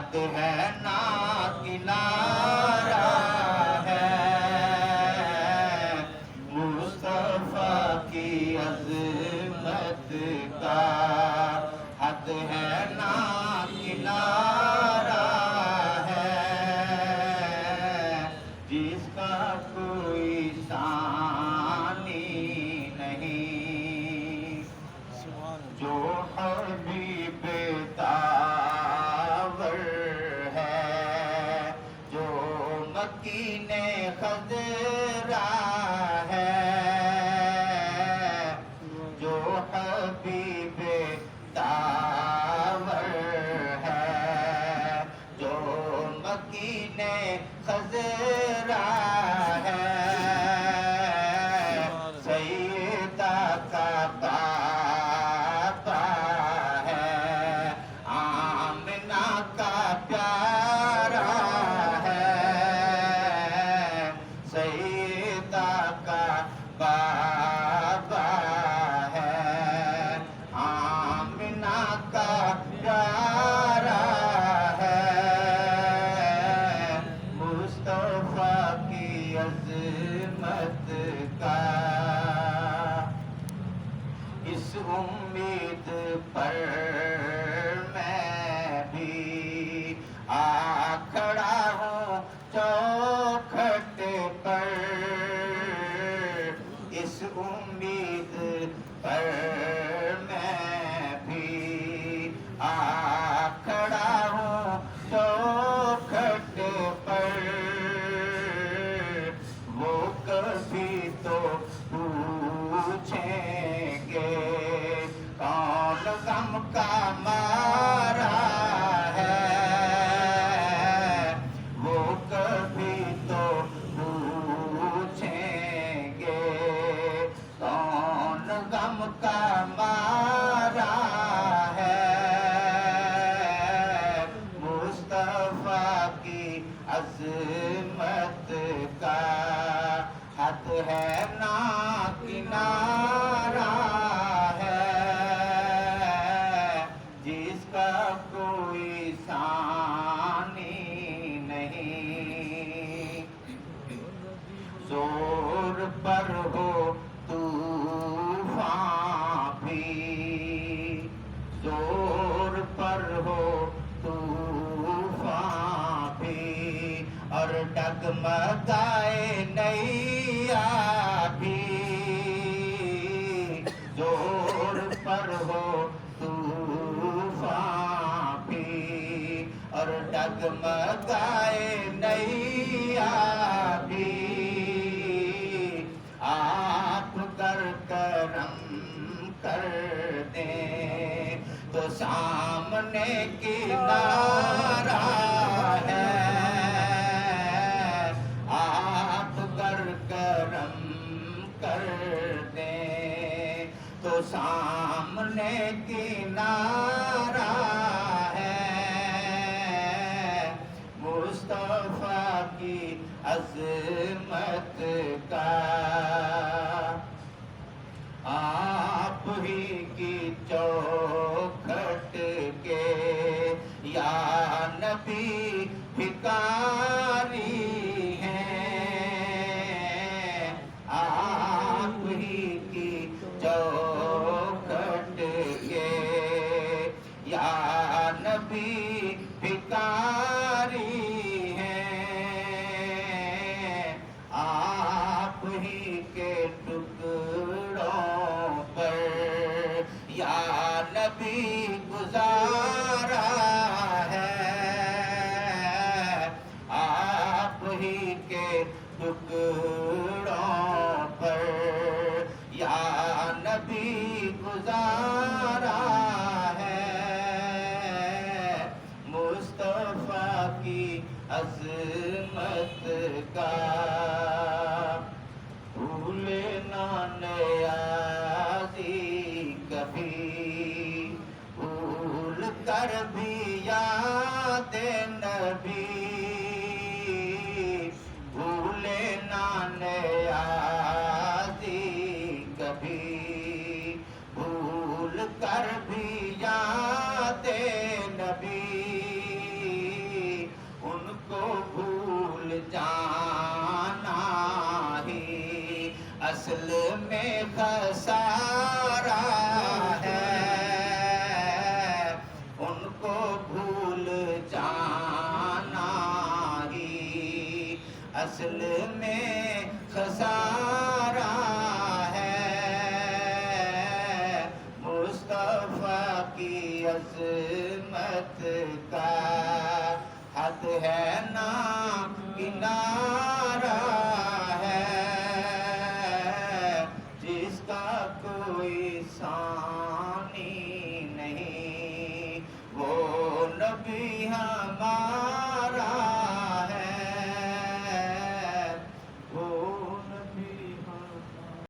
حد ہے نا کنارہ ہے مصطفیٰ کی عظمت کا، حد ہے نا کنارہ ہے جس کا کوئی ثانی نہیں، جو حبیب داور ہے، جو مکین خضرا ہے، جو حبیب داور ہے، جو مکین خضرا ہے، سیدہ کا بابا ہے، آمنہ کا پیارا ہے، سیدہ کا بابا ہے، آمنہ کا پیارا ہے، مصطفیٰ کی عظمت کا، اس امید پر میں بھی آ کھڑا ہوں چوکھٹ پر، اس امید پر میں بھی آ کھڑا ہوں چوکھٹ پر، وہ کبھی تو پوچھیں گے کون غم کا مارا ہے، وہ کبھی تو پوچھیں گے کون غم کا مارا ہے، مصطفیٰ کی عظمت کا حد ہے نا کنارہ ہے جس کا کوئی ثانی نہیں، زور پر ہو طوفان بھی، زور پر ہو طوفان بھی، اور ڈگمگائے نیا بھی، زور پر ہو طوفان بھی، اور ڈگمگائے نیا بھی، آپ گر کرم کر دیں تو سامنے کنارہ ہے، آپ گر کرم کر دیں تو سامنے کنارہ ہے، مصطفیٰ کی عظمت کا، آپ ہی کی چوکھٹ کے یا نبی بھکاری ہیں، آپ ہی کی چوکھٹ کے یا نبی بھکاری ہیں، آپ ہی کے ٹکڑوں پر یا نبی گزارا ہے، آپ ہی کے ٹکڑوں پر یا نبی گزارا ہے، مصطفیٰ کی عظمت کا بھولے نہ نیازی کبھی، بھول کر بھی یاد نبی، بھولے نہ نیازی کبھی، بھول کر بھی یاد نبی، اصل میں خسارہ ہے ان کو بھول جانا ہی اصل میں